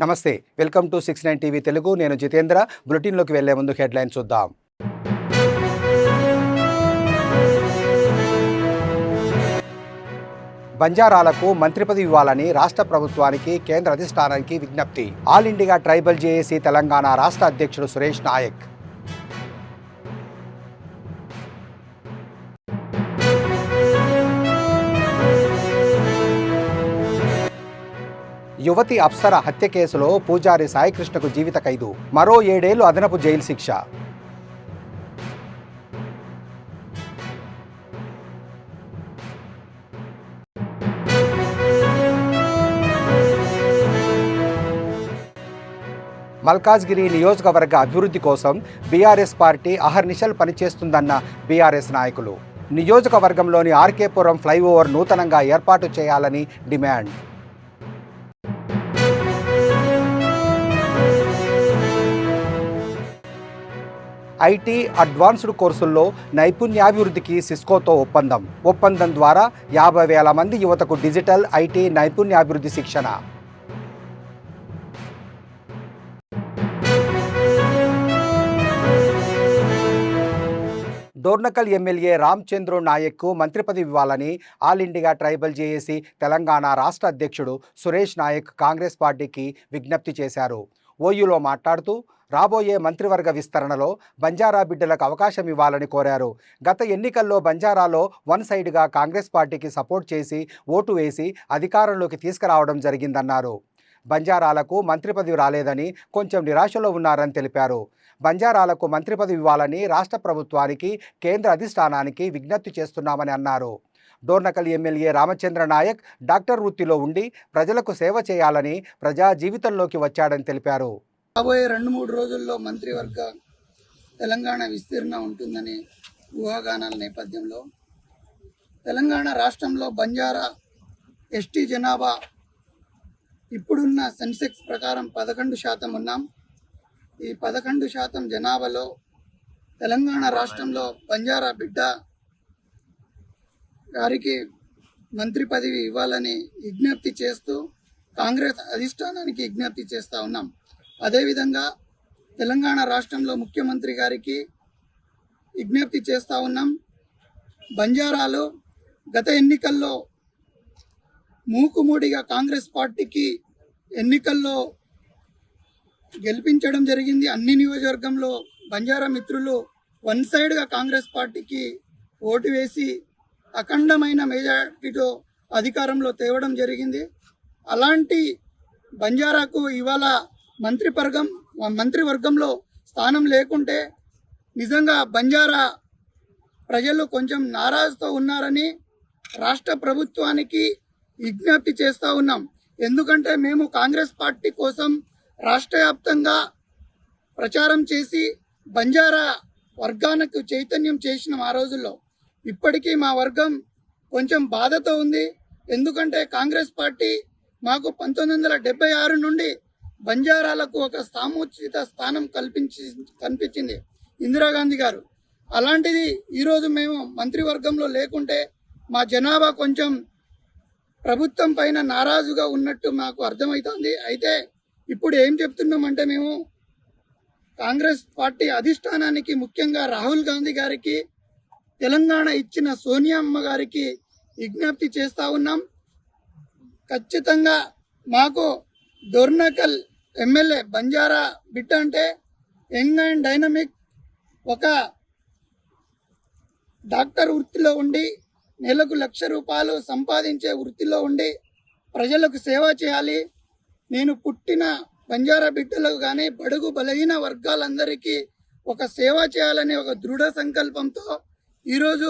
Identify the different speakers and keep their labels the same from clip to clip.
Speaker 1: నమస్తే, welcome to 69 TV Telugu. నేను జితేంద్ర. బులెటిన్లోకి వెళ్లే ముందు హెడ్లైన్ చూద్దాం. బంజారాలకు మంత్రి పదవి ఇవ్వాలని రాష్ట్ర ప్రభుత్వానికి కేంద్ర అధిష్టానానికి విజ్ఞప్తి. All India tribal JAC Telangana రాష్ట్ర అధ్యక్షుడు సురేష్ నాయక్. యువతి అప్సర హత్య కేసులో పూజారి సాయికృష్ణకు జీవిత ఖైదు, మరో 7 ఏళ్లు అదనపు జైలు శిక్ష. మల్కాజ్గిరి నియోజకవర్గ అభివృద్ధి కోసం బీఆర్ఎస్ పార్టీ అహర్నిశలు పనిచేస్తుందన్న బీఆర్ఎస్ నాయకులు. నియోజకవర్గంలోని ఆర్కేపురం ఫ్లైఓవర్ నూతనంగా ఏర్పాటు చేయాలని డిమాండ్. ఐటీ అడ్వాన్స్డ్ కోర్సుల్లో నైపుణ్యాభివృద్ధికి సిస్కోతో ఒప్పందం ద్వారా 50,000 మంది యువతకు డిజిటల్ ఐటీ నైపుణ్యాభివృద్ధి శిక్షణ. డోర్నకల్ ఎమ్మెల్యే రామచంద్ర నాయక్కు మంత్రి పదవి ఇవ్వాలని all India tribal JAC Telangana రాష్ట్ర అధ్యక్షుడు సురేష్ నాయక్ కాంగ్రెస్ పార్టీకి విజ్ఞప్తి చేశారు. ఓయూలో మాట్లాడుతూ రాబోయే మంత్రివర్గ విస్తరణలో బంజారా బిడ్డలకు అవకాశం ఇవ్వాలని కోరారు. గత ఎన్నికల్లో బంజారాలో వన్ సైడ్గా కాంగ్రెస్ పార్టీకి సపోర్ట్ చేసి ఓటు వేసి అధికారంలోకి తీసుకురావడం జరిగిందన్నారు. బంజారాలకు మంత్రి పదవి రాలేదని కొంచెం నిరాశలో ఉన్నారని తెలిపారు. బంజారాలకు మంత్రి పదవి ఇవ్వాలని రాష్ట్ర ప్రభుత్వానికి కేంద్ర అధిష్టానానికి విజ్ఞప్తి చేస్తున్నామని అన్నారు. డోర్నకల్ ఎమ్మెల్యే రామచంద్ర నాయక్ డాక్టర్ వృత్తిలో ఉండి ప్రజలకు సేవ చేయాలని ప్రజా జీవితంలోకి వచ్చాడని తెలిపారు.
Speaker 2: రాబోయే 2-3 రోజుల్లో మంత్రివర్గ తెలంగాణ విస్తీర్ణ ఉంటుందని ఊహాగానాల నేపథ్యంలో తెలంగాణ రాష్ట్రంలో బంజారా ఎస్టీ జనాభా ఇప్పుడున్న సెన్సెక్స్ ప్రకారం 11% ఉన్నాం. ఈ 11% జనాభాలో తెలంగాణ రాష్ట్రంలో బంజారా బిడ్డ గారికి మంత్రి పదవి ఇవ్వాలని విజ్ఞప్తి చేస్తూ కాంగ్రెస్ అధిష్టానానికి విజ్ఞప్తి చేస్తూ ఉన్నాం. అదేవిధంగా తెలంగాణ రాష్ట్రంలో ముఖ్యమంత్రి గారికి విజ్ఞప్తి చేస్తూ ఉన్నాం. బంజారాలో గత ఎన్నికల్లో మూకుమూడిగా కాంగ్రెస్ పార్టీకి ఎన్నికల్లో గెలిపించడం జరిగింది. అన్ని నియోజకవర్గంలో బంజారా మిత్రులు వన్ సైడ్గా కాంగ్రెస్ పార్టీకి ఓటు వేసి అఖండమైన మెజారిటీతో అధికారంలో తేవడం జరిగింది. అలాంటి బంజారాకు ఇవాళ మంత్రివర్గంలో స్థానం లేకుంటే నిజంగా బంజారా ప్రజలు కొంచెం నారాజుతో ఉన్నారని రాష్ట్ర ప్రభుత్వానికి విజ్ఞప్తి చేస్తూ ఉన్నాం. ఎందుకంటే మేము కాంగ్రెస్ పార్టీ కోసం రాష్ట్ర వ్యాప్తంగా ప్రచారం చేసి బంజారా వర్గానికి చైతన్యం చేసినాం ఆ రోజుల్లో. ఇప్పటికీ మా వర్గం కొంచెం బాధతో ఉంది. ఎందుకంటే కాంగ్రెస్ పార్టీ మాకు 1976 నుండి బంజారాలకు ఒక సాముచిత స్థానం కల్పించింది ఇందిరాగాంధీ గారు. అలాంటిది ఈరోజు మేము మంత్రివర్గంలో లేకుంటే మా జనాభా కొంచెం ప్రభుత్వం పైన నారాజుగా ఉన్నట్టు మాకు అర్థమవుతుంది. అయితే ఇప్పుడు ఏం చెప్తున్నామంటే మేము కాంగ్రెస్ పార్టీ అధిష్టానానికి, ముఖ్యంగా రాహుల్ గాంధీ గారికి, తెలంగాణ ఇచ్చిన సోనియా అమ్మ గారికి విజ్ఞప్తి చేస్తూ ఉన్నాం. ఖచ్చితంగా మాకు డోర్నకల్ ఎమ్మెల్యే బంజారా బిడ్డ అంటే యంగ్ అండ్ డైనమిక్, ఒక డాక్టర్ వృత్తిలో ఉండి నెలకు ₹1,00,000 సంపాదించే వృత్తిలో ఉండి ప్రజలకు సేవ చేయాలి. నేను పుట్టిన బంజారా బిడ్డలకు కానీ బడుగు బలహీన వర్గాలందరికీ ఒక సేవ చేయాలనే ఒక దృఢ సంకల్పంతో ఈరోజు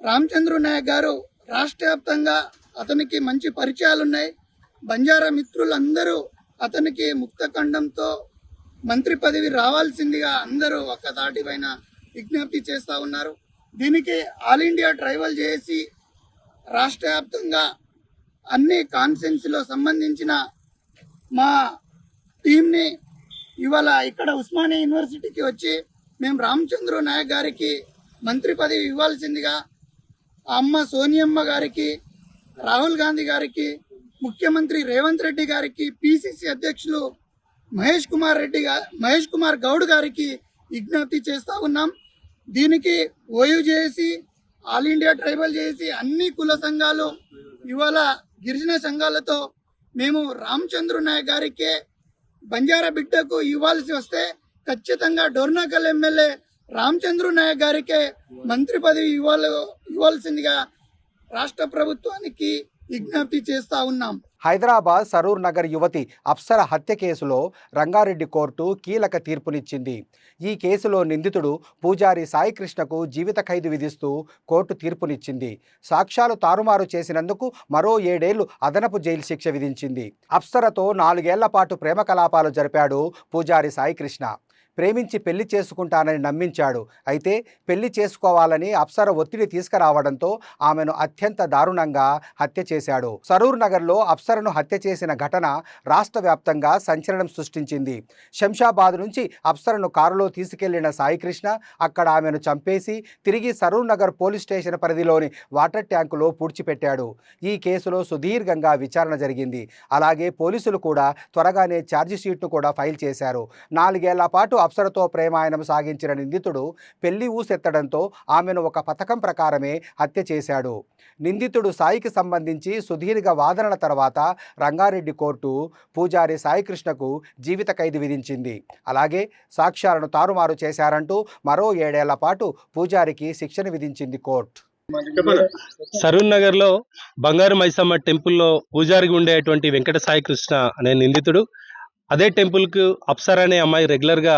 Speaker 2: రామచంద్ర నాయక్ గారు రాష్ట్ర వ్యాప్తంగా అతనికి మంచి పరిచయాలు ఉన్నాయి. బంజారా మిత్రులందరూ అతనికి ముక్తఖండంతో మంత్రి పదవి రావాల్సిందిగా అందరూ ఒక్కదాటి పైన విజ్ఞప్తి చేస్తూ ఉన్నారు. దీనికి ఆల్ ఇండియా ట్రైబల్ జేఏసీ రాష్ట్ర వ్యాప్తంగా అన్ని కాన్స్టిట్యున్సీలో సంబంధించిన మా టీంని ఇవాళ ఇక్కడ ఉస్మానియా యూనివర్సిటీకి వచ్చి మేము రామచంద్ర నాయక్ గారికి మంత్రి పదవి ఇవ్వాల్సిందిగా ఆ అమ్మ సోనియమ్మ గారికి, రాహుల్ గాంధీ గారికి ముఖ్యమంత్రి రేవంత్ రెడ్డి గారికి, పిసిసి అధ్యక్షులు మహేష్ కుమార్ గౌడ్ గారికి విజ్ఞప్తి చేస్తూ ఉన్నాం. దీనికి ఓయూ చేసి, ఆల్ ఇండియా ట్రైబల్ చేసి, అన్ని కుల సంఘాలు ఇవాళ గిరిజన సంఘాలతో మేము రామచంద్ర నాయక్ గారికే బంజారా బిడ్డకు ఇవ్వాల్సి వస్తే ఖచ్చితంగా డోర్నకల్ ఎమ్మెల్యే రామచంద్ర నాయక్ గారికే మంత్రి పదవి ఇవ్వాల్సిందిగా రాష్ట్ర ప్రభుత్వానికి విజ్ఞప్తి చేస్తా ఉన్నాం.
Speaker 1: హైదరాబాద్ సరూర్ నగర్ యువతి అప్సర హత్య కేసులో రంగారెడ్డి కోర్టు కీలక తీర్పునిచ్చింది. ఈ కేసులో నిందితుడు పూజారి సాయికృష్ణకు జీవిత ఖైదు విధిస్తూ కోర్టు తీర్పునిచ్చింది. సాక్ష్యాలు తారుమారు చేసినందుకు మరో 7 ఏళ్లు అదనపు జైలు శిక్ష విధించింది. అప్సరతో 4 ఏళ్ల పాటు ప్రేమ కలాపాలు జరిపాడు పూజారి సాయికృష్ణ. ప్రేమించి పెళ్లి చేసుకుంటానని నమ్మించాడు. అయితే పెళ్లి చేసుకోవాలని అప్సర ఒత్తిడి తీసుకురావడంతో ఆమెను అత్యంత దారుణంగా హత్య చేశాడు. సరూర్ నగర్లో అప్సరను హత్య చేసిన ఘటన రాష్ట్ర వ్యాప్తంగా సంచలనం సృష్టించింది. శంషాబాద్ నుంచి అప్సరను కారులో తీసుకెళ్లిన సాయికృష్ణ అక్కడ ఆమెను చంపేసి తిరిగి సరూర్ నగర్ పోలీస్ స్టేషన్ పరిధిలోని వాటర్ ట్యాంకులో పూడ్చిపెట్టాడు. ఈ కేసులో సుదీర్ఘంగా విచారణ జరిగింది. అలాగే పోలీసులు కూడా త్వరగానే ఛార్జిషీట్ను కూడా ఫైల్ చేశారు. 4 ఏళ్ల పాటు అప్సరతో ప్రేమాయణం సాగించిన నిందితుడు పెళ్లి ఊసెత్తడంతో ఆమెను ఒక పథకం ప్రకారమే హత్య చేశాడు. నిందితుడు సాయికి సంబంధించి సుదీర్ఘ వాదనల తర్వాత రంగారెడ్డి కోర్టు పూజారి సాయికృష్ణకు జీవిత ఖైదు విధించింది. అలాగే సాక్ష్యాలను తారుమారు చేశారంటూ మరో 7 ఏళ్ల పాటు పూజారికి శిక్షను విధించింది కోర్టు.
Speaker 3: సరూర్ నగర్ లో బంగారు మైసమ్మ టెంపుల్లో పూజారిగా ఉండేటువంటి వెంకట సాయికృష్ణ అనే నిందితుడు అదే టెంపుల్ కు అప్సర అనే అమ్మాయి రెగ్యులర్ గా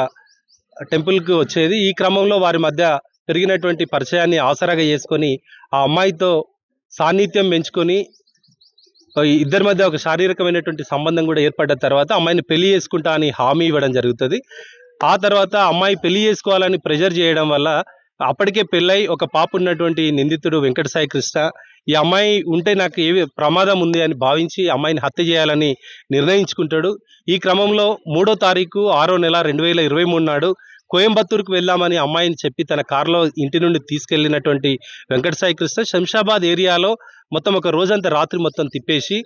Speaker 3: టెంపుల్ కు వచ్చేది. ఈ క్రమంలో వారి మధ్య పెరిగినటువంటి పరిచయాన్ని ఆసరాగా చేసుకొని ఆ అమ్మాయితో సాన్నిధ్యం పెంచుకొని ఇద్దరి మధ్య ఒక శారీరకమైనటువంటి సంబంధం కూడా ఏర్పడ్డ తర్వాత అమ్మాయిని పెళ్లి చేసుకుంటా అని హామీ ఇవ్వడం జరుగుతుంది. ఆ తర్వాత అమ్మాయి పెళ్లి చేసుకోవాలని ప్రెజర్ చేయడం వల్ల అప్పటికే పెళ్ళై ఒక పాప ఉన్నటువంటి నిందితుడు వెంకట సాయి కృష్ణ ఈ అమ్మాయి ఉంటే నాకు ఏ ప్రమాదం ఉంది అని భావించి అమ్మాయిని హత్య చేయాలని నిర్ణయించుకుంటాడు. ఈ క్రమంలో 3వ తారీఖు 6వ నెల 2023 నాడు కోయంబత్తూరుకు వెళ్దామని అమ్మాయిని చెప్పి తన కారులో ఇంటి నుండి తీసుకెళ్లినటువంటి వెంకట సాయి కృష్ణ శంషాబాద్ ఏరియాలో మొత్తం ఒక రోజంతా రాత్రి మొత్తం తిప్పేసి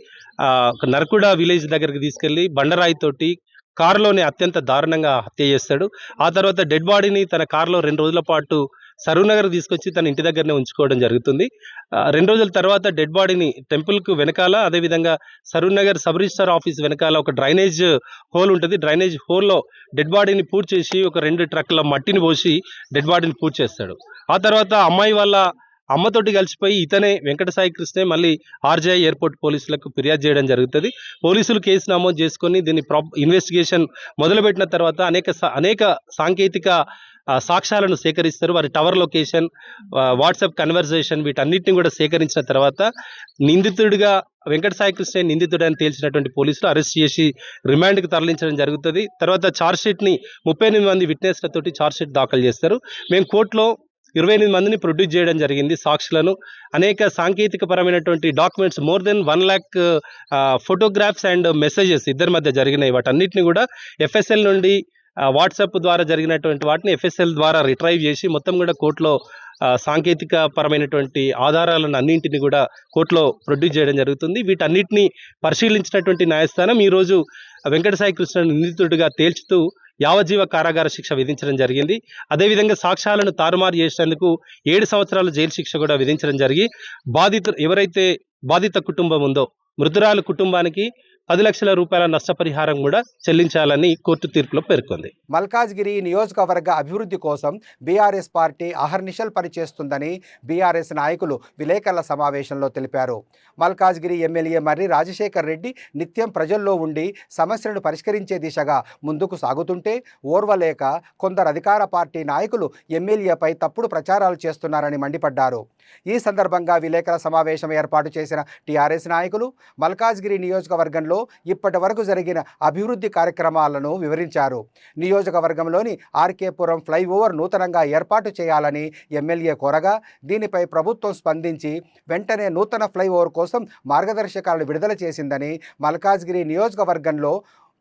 Speaker 3: ఒక నరకుడ విలేజ్ దగ్గరికి తీసుకెళ్లి బండరాయితోటి కారులోనే అత్యంత దారుణంగా హత్య చేస్తాడు. ఆ తర్వాత డెడ్ బాడీని తన కారులో 2 రోజుల పాటు సరూనగర్ తీసుకొచ్చి తన ఇంటి దగ్గరనే ఉంచుకోవడం జరుగుతుంది. 2 రోజుల తర్వాత డెడ్ బాడీని టెంపుల్కు వెనకాల, అదేవిధంగా సరూనగర్ సబ్ రిజిస్టర్ ఆఫీస్ వెనకాల ఒక డ్రైనేజ్ హోల్ ఉంటుంది. డ్రైనేజ్ హోల్లో డెడ్ బాడీని పూర్తి చేసి ఒక 2 ట్రక్కుల మట్టిని పోసి డెడ్ బాడీని పూర్తి చేస్తాడు. ఆ తర్వాత అమ్మాయి వాళ్ళ అమ్మతోటి కలిసిపోయి ఇతనే వెంకట సాయి కృష్ణే మళ్ళీ ఆర్జీఐ ఎయిర్పోర్ట్ పోలీసులకు ఫిర్యాదు చేయడం జరుగుతుంది. పోలీసులు కేసు నమోదు చేసుకొని దీన్ని ఇన్వెస్టిగేషన్ మొదలుపెట్టిన తర్వాత అనేక సాంకేతిక సాక్ష్యాలను సేకరిస్తారు. వారి టవర్ లొకేషన్, వాట్సాప్ కన్వర్జేషన్ వీటన్నిటిని కూడా సేకరించిన తర్వాత నిందితుడిగా వెంకట సాయి కృష్ణ నిందితుడని తేల్చినటువంటి పోలీసులు అరెస్ట్ చేసి రిమాండ్కి తరలించడం జరుగుతుంది. తర్వాత ఛార్జ్షీట్ని 38 మంది విట్నెస్లతోటి ఛార్జ్షీట్ దాఖలు చేస్తారు. మేము కోర్టులో 28 మందిని ప్రొడ్యూస్ చేయడం జరిగింది. సాక్షులను అనేక సాంకేతిక పరమైనటువంటి documents more than 1 lakh photographs and messages ఇద్దరి మధ్య జరిగినాయి. వాటన్నిటిని కూడా ఎఫ్ఎస్ఎల్ నుండి వాట్సాప్ ద్వారా జరిగినటువంటి వాటిని ఎఫ్ఎస్ఎల్ ద్వారా రిట్రైవ్ చేసి మొత్తం కూడా కోర్టులో సాంకేతిక పరమైనటువంటి ఆధారాలను అన్నింటినీ కూడా కోర్టులో ప్రొడ్యూస్ చేయడం జరుగుతుంది. వీటన్నిటిని పరిశీలించినటువంటి న్యాయస్థానం ఈరోజు వెంకట సాయి కృష్ణ నిందితుడిగా తేల్చుతూ యావజ్జీవ కారాగార శిక్ష విధించడం జరిగింది. అదేవిధంగా సాక్ష్యాలను తారుమారు చేసేందుకు 7 సంవత్సరాల జైలు శిక్ష కూడా విధించడం జరిగి ఎవరైతే బాధిత కుటుంబం ఉందో మృతురాలు కుటుంబానికి 10 లక్షల రూపాయల నష్టపరిహారం కూడా చెల్లించాలని కోర్టు తీర్పులో పేర్కొంది.
Speaker 1: మల్కాజ్గిరి నియోజకవర్గ అభివృద్ధి కోసం బీఆర్ఎస్ పార్టీ అహర్నిశలు పనిచేస్తుందని బీఆర్ఎస్ నాయకులు విలేకరుల సమావేశంలో తెలిపారు. మల్కాజ్గిరి ఎమ్మెల్యే మర్రి రాజశేఖర్ రెడ్డి నిత్యం ప్రజల్లో ఉండి సమస్యలను పరిష్కరించే దిశగా ముందుకు సాగుతుంటే ఓర్వలేక కొందరు అధికార పార్టీ నాయకులు ఎమ్మెల్యేపై తప్పుడు ప్రచారాలు చేస్తున్నారని మండిపడ్డారు. ఈ సందర్భంగా విలేకరుల సమావేశం ఏర్పాటు చేసిన టీఆర్ఎస్ నాయకులు మల్కాజ్గిరి నియోజకవర్గంలో ఇప్పటి వరకు జరిగిన అభివృద్ధి కార్యక్రమాలను వివరించారు. నియోజకవర్గంలోని ఆర్కేపురం ఫ్లైఓవర్ నూతనంగా ఏర్పాటు చేయాలని ఎమ్మెల్యే కోరగా దీనిపై ప్రభుత్వం స్పందించి వెంటనే నూతన ఫ్లైఓవర్ కోసం మార్గదర్శకాలను విడుదల చేసిందని, మల్కాజ్గిరి నియోజకవర్గంలో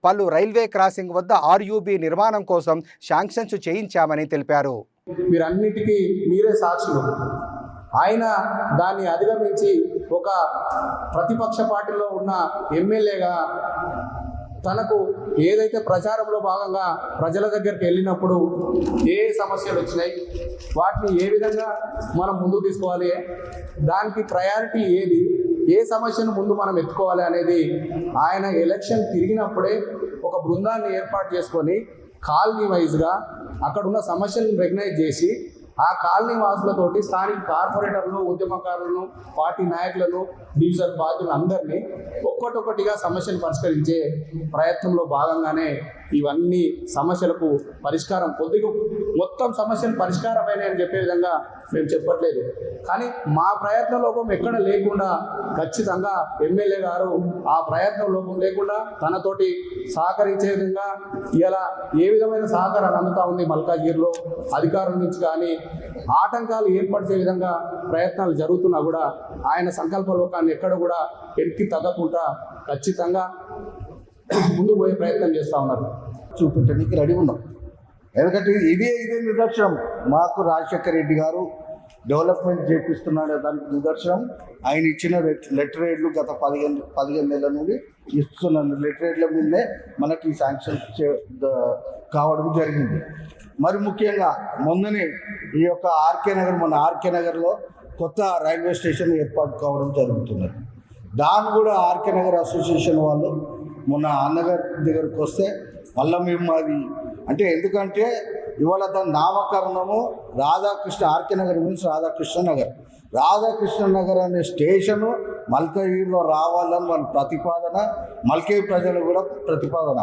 Speaker 1: పలు రైల్వే క్రాసింగ్ వద్ద ఆర్యూబీ నిర్మాణం కోసం శాంక్షన్స్ చేయించామని తెలిపారు.
Speaker 4: మీరన్నిటికీ మీరే సాక్షులు. ఆయన దాన్ని అధిగమించి ఒక ప్రతిపక్ష పార్టీలో ఉన్న ఎమ్మెల్యేగా తనకు ఏదైతే ప్రచారంలో భాగంగా ప్రజల దగ్గరికి వెళ్ళినప్పుడు ఏ సమస్యలు వచ్చినాయి, వాటిని ఏ విధంగా మనం ముందుకు తీసుకోవాలి, దానికి ప్రయారిటీ ఏది, ఏ సమస్యను ముందు మనం ఎత్తుకోవాలి అనేది ఆయన ఎలక్షన్ తిరిగినప్పుడే ఒక బృందాన్ని ఏర్పాటు చేసుకొని కాలనీ వైజ్గా అక్కడున్న సమస్యలను రెకగ్నైజ్ చేసి ఆ కాలనీ వాసులతోటి స్థానిక కార్పొరేటర్లు, ఉద్యమకారులను, పార్టీ నాయకులను, డివిజన్ బాధ్యులను అందరినీ ఒక్కొక్కటిగా సమస్యను పరిష్కరించే ప్రయత్నంలో భాగంగానే ఇవన్నీ సమస్యలకు పరిష్కారం మొత్తం సమస్యలు పరిష్కారమైన అని చెప్పే విధంగా మేము చెప్పట్లేదు. కానీ మా ప్రయత్న లోపం ఎక్కడ లేకుండా ఖచ్చితంగా ఎమ్మెల్యే గారు ఆ ప్రయత్న లోపం లేకుండా తనతోటి సహకరించే విధంగా ఇలా ఏ విధమైన సహకారాలు అందుతూ ఉంది మల్కాజ్గిరిలో అధికారుల నుంచి కానీ ఆటంకాలు ఏర్పరిచే విధంగా ప్రయత్నాలు జరుగుతున్నా కూడా ఆయన సంకల్ప లోకాన్ని ఎక్కడ కూడా వెనక్కి తగ్గకుండా ఖచ్చితంగా ముందుకు పోయే ప్రయత్నం చేస్తూ ఉన్నారు.
Speaker 5: చూపించడానికి రెడీ ఉన్నాం. ఎందుకంటే ఇదే నిదర్శనం. మాకు రాజశేఖర రెడ్డి గారు డెవలప్మెంట్ చేపిస్తున్నాడు దానికి నిదర్శనం. ఆయన ఇచ్చిన లెటరేట్లు గత 15 నెలల నుండి ఇస్తున్న లెటరేట్ల మీదనే మనకి శాంక్షన్ కావడం జరిగింది. మరి ముఖ్యంగా మొన్ననే ఈ యొక్క ఆర్కే నగర్లో కొత్త రైల్వే స్టేషన్ ఏర్పాటు కావడం జరుగుతున్నది. దాన్ని కూడా ఆర్కే నగర్ అసోసియేషన్ వాళ్ళు మొన్న అన్నగారి దగ్గరికి వస్తే మళ్ళీ మేము అది అంటే ఎందుకంటే ఇవాళ దాని నామకరణము రాధాకృష్ణ, ఆర్కే నగర్ మీన్స్ రాధాకృష్ణ నగర్ అనే స్టేషను మల్కగిరిలో రావాలని మన ప్రతిపాదన, మల్కగిరి ప్రజలు కూడా ప్రతిపాదన.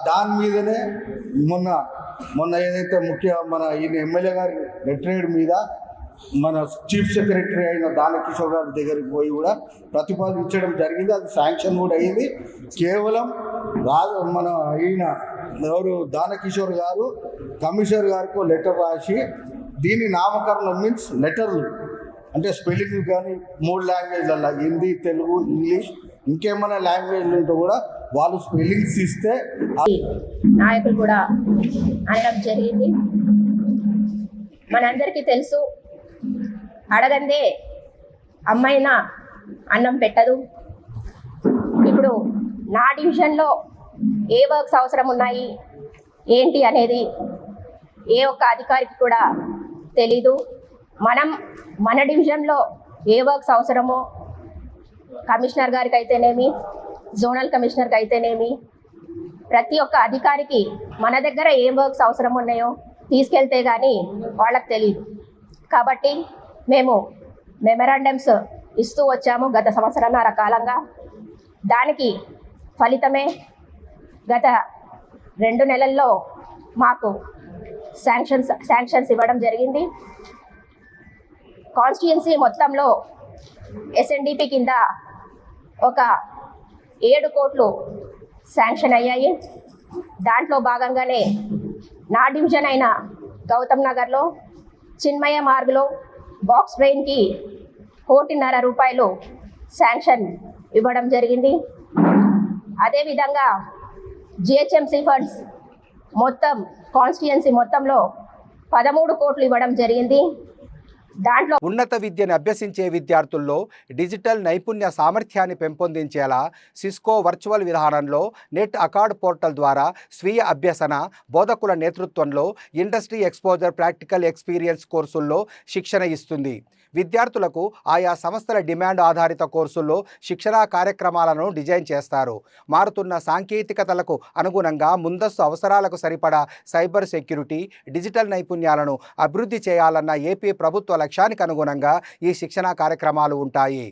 Speaker 5: దాని మీదనే మొన్న ఏదైతే మన ఈయన ఎమ్మెల్యే గారి లెటరేట్ మీద మన చీఫ్ సెక్రటరీ అయిన దానకిషోర్ గారి దగ్గరికి పోయి కూడా ప్రతిపాదించడం జరిగింది. అది శాంక్షన్ కూడా అయింది. కేవలం మన ఈయన ఎవరు దానకిషోర్ గారు కమిషనర్ గారికి లెటర్ రాసి దీని నామకరణం మీన్స్ లెటర్లు అంటే స్పెల్లింగ్ కానీ 3 లాంగ్వేజ్లలో హిందీ, తెలుగు, ఇంగ్లీష్ ఇంకేమైనా లాంగ్వేజ్లు ఉంటే కూడా వాళ్ళు స్పెల్లింగ్స్ ఇస్తే
Speaker 6: నాయకులు కూడా అనడం జరిగింది. మనందరికీ తెలుసు, అడగందే అమ్మాయినా అన్నం పెట్టదు. ఇప్పుడు నా డివిజన్లో ఏ వర్క్స్ అవసరం ఉన్నాయి ఏంటి అనేది ఏ ఒక్క అధికారికి కూడా తెలీదు. మన డివిజన్లో ఏ వర్క్స్ అవసరమో కమిషనర్ గారికి అయితేనేమి, జోనల్ కమిషనర్కి అయితేనేమి, ప్రతి ఒక్క అధికారికి మన దగ్గర ఏ వర్క్స్ అవసరం ఉన్నాయో తీసుకెళ్తే కానీ వాళ్ళకి తెలియదు. కాబట్టి మేము మెమరాండమ్స్ ఇస్తూ వచ్చాము గత సంవత్సరాన్నర కాలంగా. దానికి ఫలితమే గత 2 నెలల్లో మాకు శాంక్షన్స్ ఇవ్వడం జరిగింది. కాన్స్టిట్యుయెన్సీ మొత్తంలో ఎస్ఎన్డిపి కింద ఒక 7 కోట్లు శాంక్షన్ అయ్యాయి. దాంట్లో భాగంగానే నా డివిజన్ అయిన గౌతమ్ నగర్లో చిన్మయ మార్గ్లో బాక్స్ ట్రైన్కి 1.5 రూపాయలు శాంక్షన్ ఇవ్వడం జరిగింది. అదేవిధంగా జిహెచ్ఎంసీ ఫండ్స్ మొత్తం కాన్స్టిట్యుయెన్సీ మొత్తంలో 13 కోట్లు ఇవ్వడం జరిగింది. దాంట్లో
Speaker 1: ఉన్నత విద్యను అభ్యసించే విద్యార్థుల్లో డిజిటల్ నైపుణ్య సామర్థ్యాన్ని పెంపొందించేలా సిస్కో వర్చువల్ విధానంలో నెట్ అకార్డ్ పోర్టల్ ద్వారా స్వీయ అభ్యసన, బోధకుల నేతృత్వంలో ఇండస్ట్రీ ఎక్స్పోజర్, ప్రాక్టికల్ ఎక్స్పీరియన్స్ కోర్సుల్లో శిక్షణ ఇస్తుంది. విద్యార్థులకు ఆయా సంస్థల డిమాండ్ ఆధారిత కోర్సుల్లో శిక్షణా కార్యక్రమాలను డిజైన్ చేస్తారు. మారుతున్న సాంకేతికతలకు అనుగుణంగా ముందస్తు అవసరాలకు సరిపడా సైబర్ సెక్యూరిటీ, డిజిటల్ నైపుణ్యాలను అభివృద్ధి చేయాలన్న ఏపీ ప్రభుత్వ లక్ష్యానికి అనుగుణంగా ఈ శిక్షణా కార్యక్రమాలు ఉంటాయి.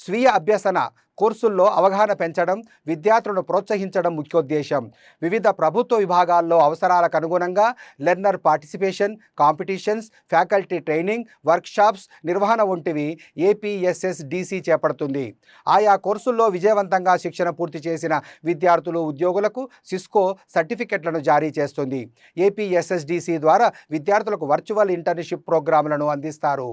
Speaker 1: స్వీయ అభ్యసన కోర్సుల్లో అవగాహన పెంచడం, విద్యార్థులను ప్రోత్సహించడం ముఖ్యోద్దేశం. వివిధ ప్రభుత్వ విభాగాల్లో అవసరాలకు అనుగుణంగా learner participation, competitions, faculty training, workshops నిర్వహణ వంటివి ఏపీఎస్ఎస్డిసి చేపడుతుంది. ఆయా కోర్సుల్లో విజయవంతంగా శిక్షణ పూర్తి చేసిన విద్యార్థులు, ఉద్యోగులకు సిస్కో సర్టిఫికెట్లను జారీ చేస్తుంది. ఏపీఎస్ఎస్డిసి ద్వారా విద్యార్థులకు వర్చువల్ ఇంటర్న్షిప్ ప్రోగ్రాంలను అందిస్తారు.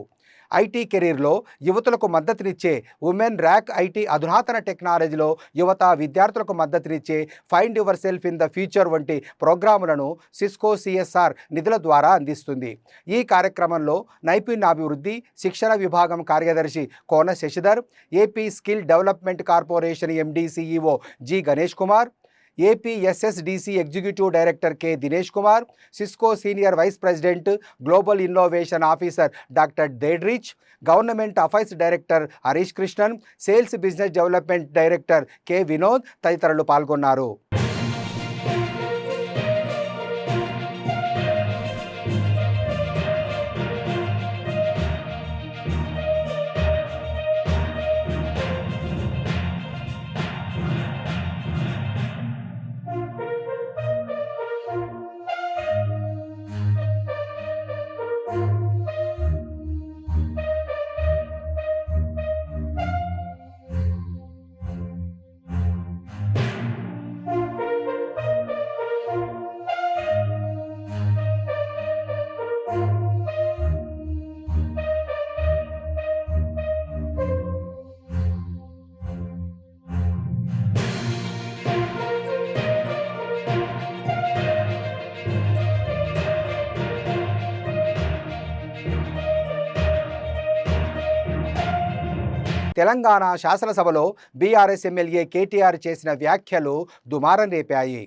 Speaker 1: ఐటీ కెరీర్లో యువతులకు మద్దతునిచ్చే ఉమెన్ ర్యాక్ ఐటీ అధునాతన టెక్నాలజీలో యువత విద్యార్థులకు మద్దతునిచ్చే find your self in the future వంటి ప్రోగ్రాములను సిస్కో సిఎస్ఆర్ నిధుల ద్వారా అందిస్తుంది. ఈ కార్యక్రమంలో నైపుణ్యాభివృద్ధి శిక్షణ విభాగం కార్యదర్శి Kona Sasidhar, AP skill development corporation MD CEO G Ganesh Kumar, APSSDC executive director K Dinesh Kumar, Cisco senior vice president global innovation officer doctor Diedrich, government affairs director Harish Krishnan, sales business development director K Vinod తదితరులు పాల్గొన్నారు. తెలంగాణ శాసనసభలో బీఆర్ఎస్ ఎమ్మెల్యే కేటీఆర్ చేసిన వ్యాఖ్యలు దుమారం రేపాయి.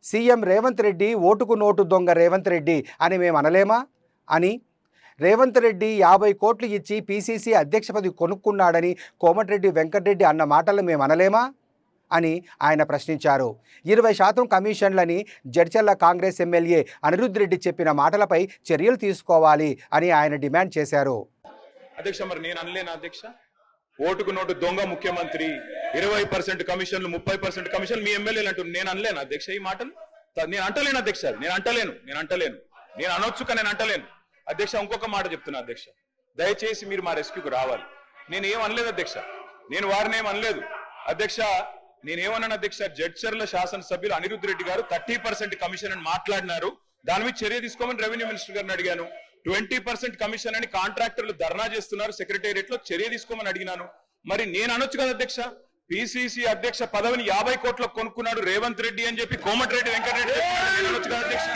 Speaker 1: సీఎం రేవంత్ రెడ్డి ఓటుకు note దొంగ రేవంత్ రెడ్డి అని మేము అనలేమా అని, రేవంత్ రెడ్డి 50 కోట్లు ఇచ్చి పీసీసీ అధ్యక్ష పదవి కొనుక్కున్నాడని కోమటిరెడ్డి వెంకటరెడ్డి అన్న మాటలు మేము అనలేమా అని ఆయన ప్రశ్నించారు. 20% కమిషన్లని జడ్చర్ల కాంగ్రెస్ ఎమ్మెల్యే అనిరుద్ధ్ రెడ్డి చెప్పిన మాటలపై చర్యలు తీసుకోవాలి అని ఆయన డిమాండ్ చేశారు.
Speaker 7: అధ్యక్ష, మరి నేను అనలేను అధ్యక్ష, ఓటుకు నోటు దొంగ ముఖ్యమంత్రి, 20% కమిషన్లు, 30% కమిషన్లు మీ ఎమ్మెల్యేలు అంటున్నారు. నేను అనలేను అధ్యక్ష ఈ మాటలు. నేను అంటలేను అధ్యక్ష, నేను అంటలేను. నేను అనొచ్చుక నేను అంటలేను అధ్యక్ష. ఇంకొక మాట చెప్తున్నా అధ్యక్ష, దయచేసి మీరు మా రెస్క్యూకి రావాలి. నేను ఏం అనలేదు అధ్యక్ష, నేను వారిని ఏం అనలేదు అధ్యక్ష. నేనేమన్నాను అధ్యక్ష, జడ్చర్ల శాసనసభ్యులు అనిరుద్ధ్ రెడ్డి గారు 30% కమిషన్ అని మాట్లాడినారు. దాని మీద చర్య తీసుకోమని రెవెన్యూ మినిస్టర్ గారిని అడిగాను. 20% కమిషన్ అని కాంట్రాక్టర్లు ధర్నా చేస్తున్నారు సెక్రటేరియట్ లో, చర్య తీసుకోమని అడిగినాను. మరి నేను అనొచ్చు కదా అధ్యక్ష, పిసిసి అధ్యక్ష పదవిని 50 కోట్లకు కొనుక్కున్నాడు రేవంత్ రెడ్డి అని చెప్పి కోమటిరెడ్డి వెంకటరెడ్డి అనొచ్చు కదా అధ్యక్ష.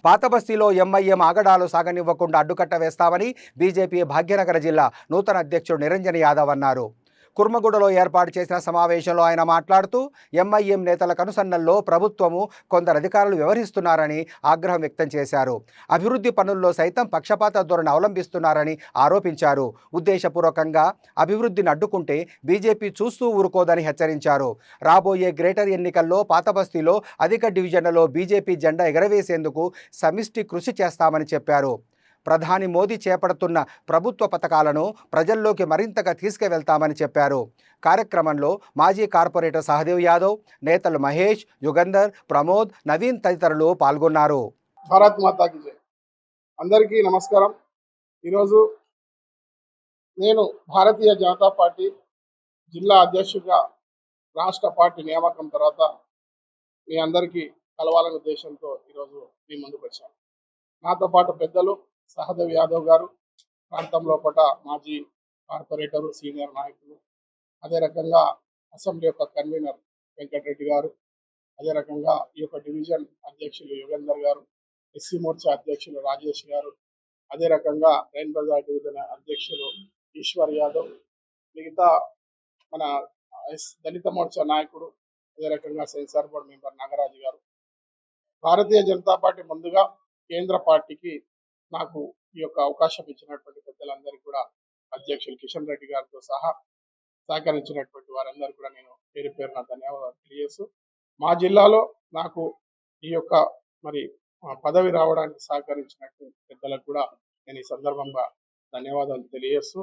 Speaker 1: పాతబస్తీలో ఎంఐఎం ఆగడాలు సాగనివ్వకుండా అడ్డుకట్ట వేస్తామని బీజేపీ భాగ్యనగర జిల్లా నూతన అధ్యక్షుడు నిరంజన్ యాదవ్ అన్నారు. కుర్మగూడలో ఏర్పాటు చేసిన సమావేశంలో ఆయన మాట్లాడుతూ ఎంఐఎం నేతల కనుసన్నల్లో ప్రభుత్వము కొందరు అధికారులు వ్యవహరిస్తున్నారని ఆగ్రహం వ్యక్తం చేశారు. అభివృద్ధి పనుల్లో సైతం పక్షపాత ధోరణి అవలంబిస్తున్నారని ఆరోపించారు. ఉద్దేశపూర్వకంగా అభివృద్ధిని అడ్డుకుంటే బీజేపీ చూస్తూ ఊరుకోదని హెచ్చరించారు. రాబోయే గ్రేటర్ ఎన్నికల్లో పాతబస్తీలో అధిక డివిజన్లలో బీజేపీ జెండా ఎగరవేసేందుకు సమిష్టి కృషి చేస్తామని చెప్పారు. ప్రధాని మోదీ చేపడుతున్న ప్రభుత్వ పథకాలను ప్రజల్లోకి మరింతగా తీసుకువెళ్తామని చెప్పారు. కార్యక్రమంలో మాజీ కార్పొరేటర్ సహదేవ్ యాదవ్, నేతలు మహేష్, యుగంధర్, ప్రమోద్, నవీన్ తదితరులు పాల్గొన్నారు.
Speaker 8: భారత్ మాతాకి జై. అందరికీ నమస్కారం. ఈరోజు నేను భారతీయ జనతా పార్టీ జిల్లా అధ్యక్షుడిగా రాష్ట్ర పార్టీ నియామకం తర్వాత మీ అందరికీ కలవాలనే ఉద్దేశంతో ఈరోజు మీ ముందుకు వచ్చాను. నాతో పాటు పెద్దలు సహదేవ్ యాదవ్ గారు, ప్రాంతంలో పట మాజీ కార్పొరేటరు, సీనియర్ నాయకులు, అదే రకంగా అసెంబ్లీ యొక్క కన్వీనర్ వెంకటరెడ్డి గారు, అదే రకంగా ఈ యొక్క డివిజన్ అధ్యక్షులు యుగంధర్ గారు, ఎస్సీ మోర్చా అధ్యక్షులు రాజేష్ గారు, అదే రకంగా రైన్ బజార్ డివిజన్ అధ్యక్షులు ఈశ్వర్ యాదవ్, మిగతా మన దళిత మోర్చా నాయకుడు, అదే రకంగా సెన్సార్ బోర్డు మెంబర్ నాగరాజు గారు. భారతీయ జనతా పార్టీ ముందుగా కేంద్ర పార్టీకి నాకు ఈ యొక్క అవకాశం ఇచ్చినటువంటి పెద్దలందరికీ కూడా, అధ్యక్షులు కిషన్ రెడ్డి గారితో సహా సహకరించినటువంటి వారందరికీ కూడా నేను పేరు పేరున ధన్యవాదాలు తెలియజేస్తూ, మా జిల్లాలో నాకు ఈ యొక్క మరి పదవి రావడానికి సహకరించినటువంటి పెద్దలకు కూడా నేను ఈ సందర్భంగా ధన్యవాదాలు తెలియజేస్తూ,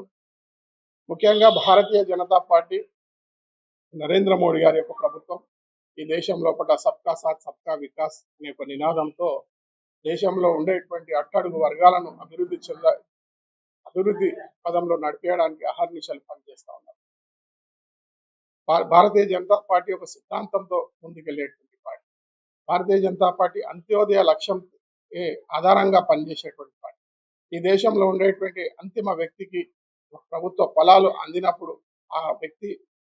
Speaker 8: ముఖ్యంగా భారతీయ జనతా పార్టీ నరేంద్ర మోడీ గారి యొక్క ప్రభుత్వం ఈ దేశంలో పట్ల సబ్కా సాత్ సబ్కా వికాస్ అనే ఒక నినాదంతో దేశంలో ఉండేటువంటి అట్టడుగు వర్గాలను అభివృద్ధి పదంలో నడిపేయడానికి అహర్నిశలు పనిచేస్తా ఉన్నారు. భారతీయ జనతా పార్టీ యొక్క సిద్ధాంతంతో ముందుకెళ్లేటువంటి పార్టీ. భారతీయ జనతా పార్టీ అంత్యోదయ లక్ష్యం ఆధారంగా పనిచేసేటువంటి పార్టీ. ఈ దేశంలో ఉండేటువంటి అంతిమ వ్యక్తికి ప్రభుత్వ ఫలాలు అందినప్పుడు ఆ వ్యక్తి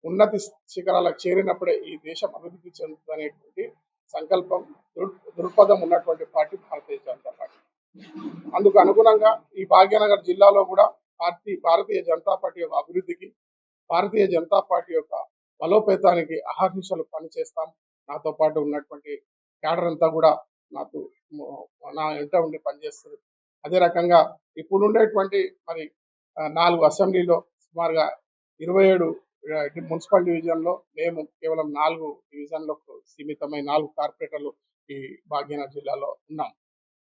Speaker 8: ఉన్నతి శిఖరాలకు చేరినప్పుడే ఈ దేశం అభివృద్ధి చెందుతుందనేటువంటి సంకల్పం దృక్పథం ఉన్నటువంటి పార్టీ భారతీయ జనతా పార్టీ. అందుకు అనుగుణంగా ఈ భాగ్యనగర్ జిల్లాలో కూడా భారతీయ జనతా పార్టీ యొక్క అభివృద్ధికి, భారతీయ జనతా పార్టీ యొక్క బలోపేతానికి అహర్నిశలు పనిచేస్తాం. నాతో పాటు ఉన్నటువంటి క్యాడర్ అంతా కూడా నా వెంట ఉండి పనిచేస్తుంది. అదే రకంగా ఇప్పుడు ఉండేటువంటి మరి 4 అసెంబ్లీలో సుమారుగా 27 మున్సిపల్ డివిజన్లో మేము కేవలం 4 డివిజన్లకు సీమితమై 4 కార్పొరేటర్లు ఈ భాగ్యనగర్ జిల్లాలో ఉన్నాం.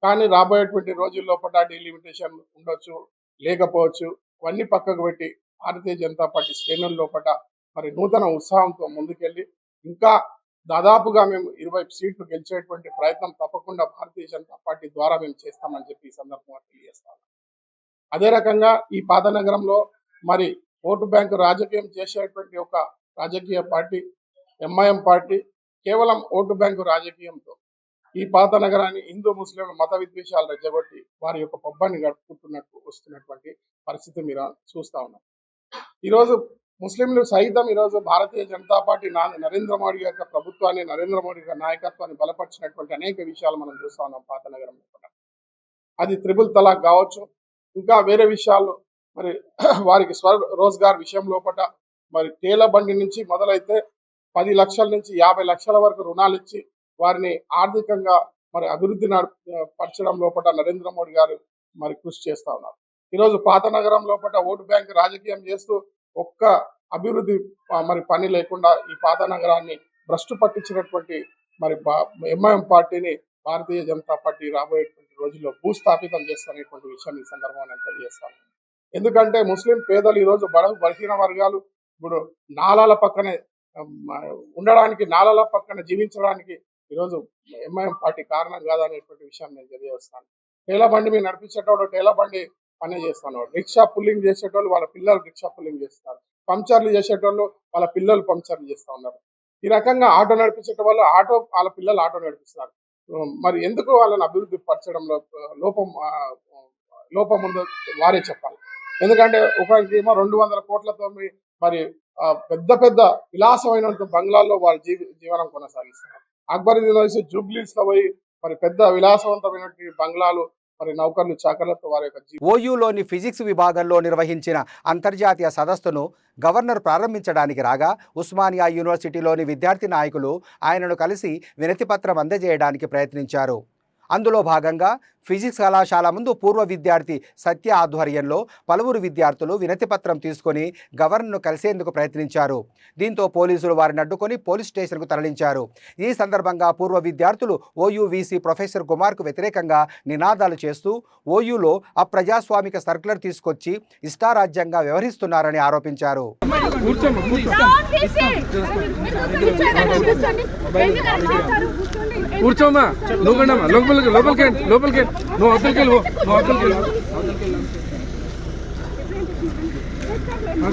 Speaker 8: కానీ రాబోయేటువంటి రోజుల్లో డీలిమిటేషన్ ఉండొచ్చు, లేకపోవచ్చు. అవన్నీ పక్కకు పెట్టి భారతీయ జనతా పార్టీ శ్రేణుల లోపల మరి నూతన ఉత్సాహంతో ముందుకెళ్ళి ఇంకా దాదాపుగా మేము 20 సీట్లు గెలిచేటువంటి ప్రయత్నం తప్పకుండా భారతీయ జనతా పార్టీ ద్వారా మేము చేస్తామని చెప్పి ఈ సందర్భంగా తెలియజేస్తాను. అదే రకంగా ఈ పాతనగరంలో మరి ఓటు బ్యాంకు రాజకీయం చేసేటువంటి ఒక రాజకీయ పార్టీ ఎంఐఎం పార్టీ కేవలం ఓటు బ్యాంకు రాజకీయంతో ఈ పాత నగరాన్ని హిందూ ముస్లింల మత విద్వేషాలు రెచ్చగొట్టి వారి యొక్క పబ్బాన్ని గడుపుకుంటున్నట్టు వస్తున్నటువంటి పరిస్థితి మీరు చూస్తా ఉన్నారు. ఈరోజు ముస్లింలు సైతం ఈరోజు భారతీయ జనతా పార్టీ నరేంద్ర మోడీ యొక్క ప్రభుత్వాన్ని, నరేంద్ర మోడీ యొక్క నాయకత్వాన్ని బలపరిచినటువంటి అనేక విషయాలు మనం చూస్తా ఉన్నాం పాత నగరంలో. అది త్రిబుల్ తలాక్ కావచ్చు, ఇంకా వేరే విషయాలు మరి వారికి రోజ్గార్ విషయం లోపల మరి తేల బండి నుంచి మొదలైతే 10 లక్షల నుంచి 50 లక్షల వరకు రుణాలు ఇచ్చి వారిని ఆర్థికంగా మరి అభివృద్ధి పరచడం లోపల నరేంద్ర మోడీ గారు మరి కృషి చేస్తా ఉన్నారు. ఈరోజు పాత నగరం లోపల ఓటు బ్యాంక్ రాజకీయం చేస్తూ ఒక్క అభివృద్ధి మరి పని లేకుండా ఈ పాత నగరాన్ని భ్రష్టు పట్టించినటువంటి మరి ఎంఐఎం పార్టీని భారతీయ జనతా పార్టీ రాబోయేటువంటి రోజుల్లో భూస్థాపితం చేస్తున్నటువంటి విషయం ఈ సందర్భంగా నేను తెలియజేస్తాను. ఎందుకంటే ముస్లిం పేదలు ఈరోజు బలహీన వర్గాలు ఇప్పుడు నాలాల పక్కనే ఉండడానికి, నాలాల పక్కన జీవించడానికి ఈరోజు ఎంఐఎం పార్టీ కారణం కాదనేటువంటి విషయాన్ని నేను తెలియజేస్తాను. టేలా బండి మీద నడిపించేటోడు టేలా బండి పని చేస్తున్నాడు, రిక్షా పుల్లింగ్ చేసేటోళ్ళు వాళ్ళ పిల్లలు రిక్షా పుల్లింగ్ చేస్తారు, పంచర్లు చేసేటోళ్ళు వాళ్ళ పిల్లలు పంచర్లు చేస్తూ ఉన్నారు. ఈ రకంగా ఆటో నడిపించేట వాళ్ళు వాళ్ళ పిల్లలు ఆటో నడిపిస్తున్నారు. మరి ఎందుకు వాళ్ళని అభివృద్ధి పరచడంలో లోపం ఉందో వారే చెప్పాలి. ఎందుకంటే ఒకరికేమో 200 కోట్లతో మరి పెద్ద పెద్ద విలాసమైన బంగ్లాల్లో వారి జీవనం కొనసాగిస్తున్నారు. అక్బరుద్దీన్ వయసు జూబ్లీస్ లో పోయి మరి పెద్ద విలాసవంతమైనటువంటి బంగ్లాలు మరి నౌకర్లు చాకర్లతో వారి యొక్క
Speaker 1: ఓయూలోని ఫిజిక్స్ విభాగంలో నిర్వహించిన అంతర్జాతీయ సదస్సును గవర్నర్ ప్రారంభించడానికి రాగా ఉస్మానియా యూనివర్సిటీలోని విద్యార్థి నాయకులు ఆయనను కలిసి వినతిపత్రం అందజేయడానికి ప్రయత్నించారు. అందులో భాగంగా ఫిజిక్స్ కళాశాల ముందు పూర్వ విద్యార్థి సత్య ఆధ్వర్యంలో పలువురు విద్యార్థులు వినతిపత్రం తీసుకొని గవర్నర్ను కలిసేందుకు ప్రయత్నించారు. దీంతో పోలీసులు వారిని అడ్డుకొని పోలీస్ స్టేషన్కు తరలించారు. ఈ సందర్భంగా పూర్వ విద్యార్థులు ఓయూ వీసీ ప్రొఫెసర్ కుమార్కు వ్యతిరేకంగా నినాదాలు చేస్తూ ఓయూలో అప్రజాస్వామిక సర్క్యులర్ తీసుకొచ్చి ఇష్టారాజ్యంగా వ్యవహరిస్తున్నారని ఆరోపించారు.
Speaker 9: కూర్చోమ్మా, లోపలికి నువ్వు అవతలకి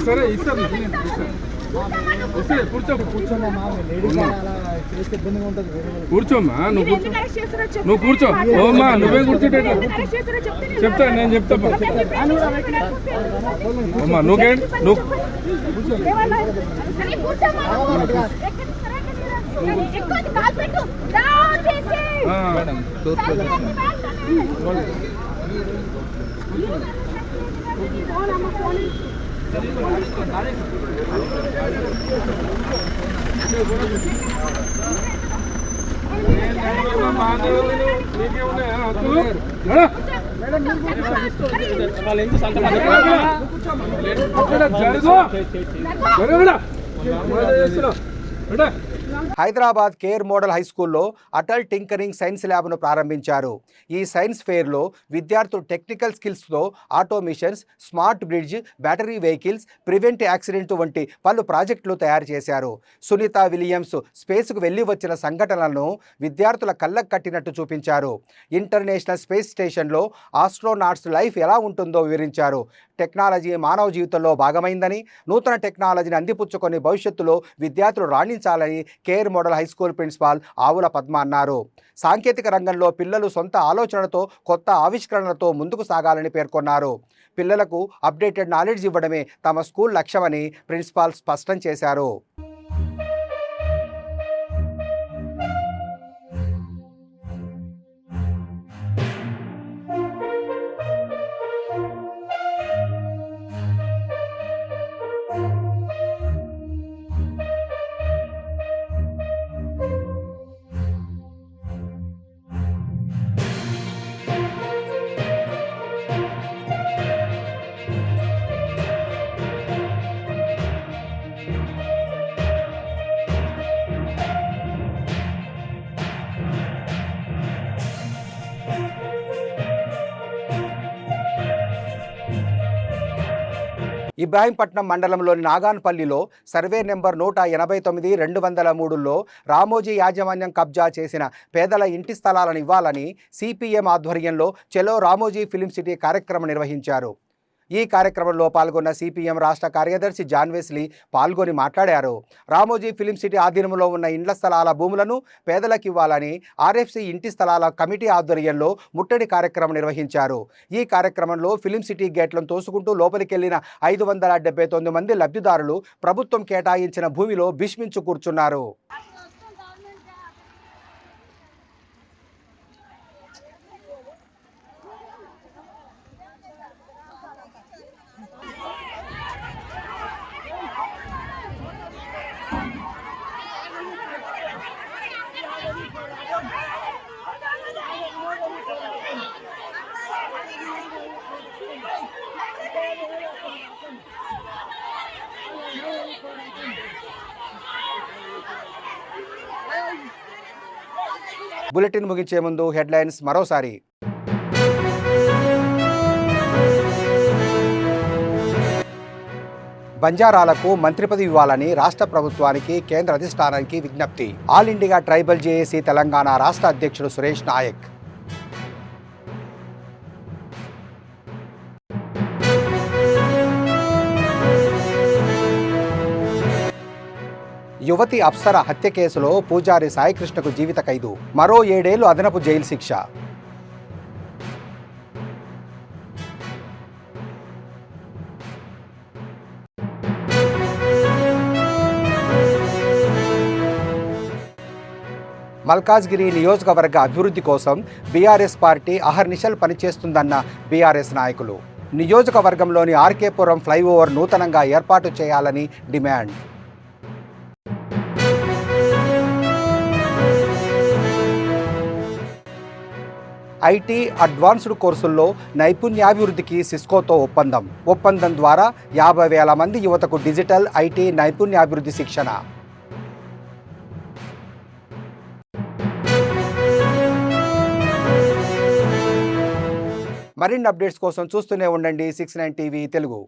Speaker 9: సరే ఇస్తారు కూర్చోమ్మా, నువ్వు కూర్చో. ఓమ్మా నువ్వే కూర్చుంటే చెప్తా, నేను చెప్తా. అమ్మా నువ్వేంటి నువ్వు
Speaker 1: హైదరాబాద్ కేర్ మోడల్ హై స్కూల్లో అటల్ టింకరింగ్ సైన్స్ ల్యాబ్ను ప్రారంభించారు. ఈ సైన్స్ ఫెయిర్లో విద్యార్థులు టెక్నికల్ స్కిల్స్తో automations, smart bridge, battery vehicles, prevent accident వంటి పలు ప్రాజెక్టులు తయారు చేశారు. సునీత విలియమ్స్ స్పేస్కు వెళ్ళి వచ్చిన సంఘటనలను విద్యార్థుల కళ్ళకు కట్టినట్టు చూపించారు. ఇంటర్నేషనల్ స్పేస్ స్టేషన్లో ఆస్ట్రోనాట్స్ లైఫ్ ఎలా ఉంటుందో వివరించారు. టెక్నాలజీ మానవ జీవితంలో భాగమైందని, నూతన టెక్నాలజీని అందిపుచ్చుకొని భవిష్యత్తులో విద్యార్థులు రాణించాలని కేర్ మోడల్ హైస్కూల్ ప్రిన్సిపాల్ ఆవుల పద్మ అన్నారు. సాంకేతిక రంగంలో పిల్లలు సొంత ఆలోచనలతో కొత్త ఆవిష్కరణలతో ముందుకు సాగాలని పేర్కొన్నారు. పిల్లలకు అప్డేటెడ్ నాలెడ్జ్ ఇవ్వడమే తమ స్కూల్ లక్ష్యమని ప్రిన్సిపాల్ స్పష్టం చేశారు. ఇబ్రాహీంపట్నం మండలంలోని నాగాన్పల్లిలో సర్వే నెంబర్ 189/203లో రామోజీ యాజమాన్యం కబ్జా చేసిన పేదల ఇంటి స్థలాలను ఇవ్వాలని సిపిఎం ఆధ్వర్యంలో చలో రామోజీ ఫిలిం సిటీ కార్యక్రమం నిర్వహించారు. ఈ కార్యక్రమంలో పాల్గొన్న సిపిఎం రాష్ట్ర కార్యదర్శి జాన్ వెస్లీ పాల్గొని మాట్లాడారు. రామోజీ ఫిలిం సిటీ ఆధీనంలో ఉన్న ఇండ్ల స్థలాల భూములను పేదలకు ఇవ్వాలని ఆర్ఎఫ్సి ఇంటి స్థలాల కమిటీ ఆధ్వర్యంలో ముట్టడి కార్యక్రమం నిర్వహించారు. ఈ కార్యక్రమంలో ఫిలిం సిటీ గేట్లను తోసుకుంటూ లోపలికెళ్లిన 579 మంది లబ్ధిదారులు ప్రభుత్వం కేటాయించిన భూమిలో భీష్మించు కూర్చున్నారు. బులెటిన్ ముగించే ముందు హెడ్లైన్స్ మరోసారి. బంజారాలకు మంత్రి పదవి ఇవ్వాలని రాష్ట్ర ప్రభుత్వానికి కేంద్ర అధిష్టానానికి విజ్ఞప్తి. All India tribal JAC Telangana రాష్ట్ర అధ్యక్షుడు సురేష్ నాయక్. యువతి అప్సర హత్య కేసులో పూజారి సాయికృష్ణకు జీవిత ఖైదు, మరో 7 ఏళ్లు అదనపు జైలు శిక్ష. మల్కాజ్గిరి నియోజకవర్గ అభివృద్ధి కోసం బీఆర్ఎస్ పార్టీ అహర్నిశలు పనిచేస్తుందన్న బీఆర్ఎస్ నాయకులు. నియోజకవర్గంలోని ఆర్కేపురం ఫ్లైఓవర్ నూతనంగా ఏర్పాటు చేయాలని డిమాండ్. ఐటీ అడ్వాన్స్డ్ కోర్సుల్లో నైపుణ్యాభివృద్ధికి సిస్కోతో ఒప్పందం ద్వారా 50,000 మంది యువతకు డిజిటల్ ఐటీ నైపుణ్యాభివృద్ధి శిక్షణ. మరిన్ని అప్డేట్స్ కోసం చూస్తూనే ఉండండి 69 టీవీ తెలుగు.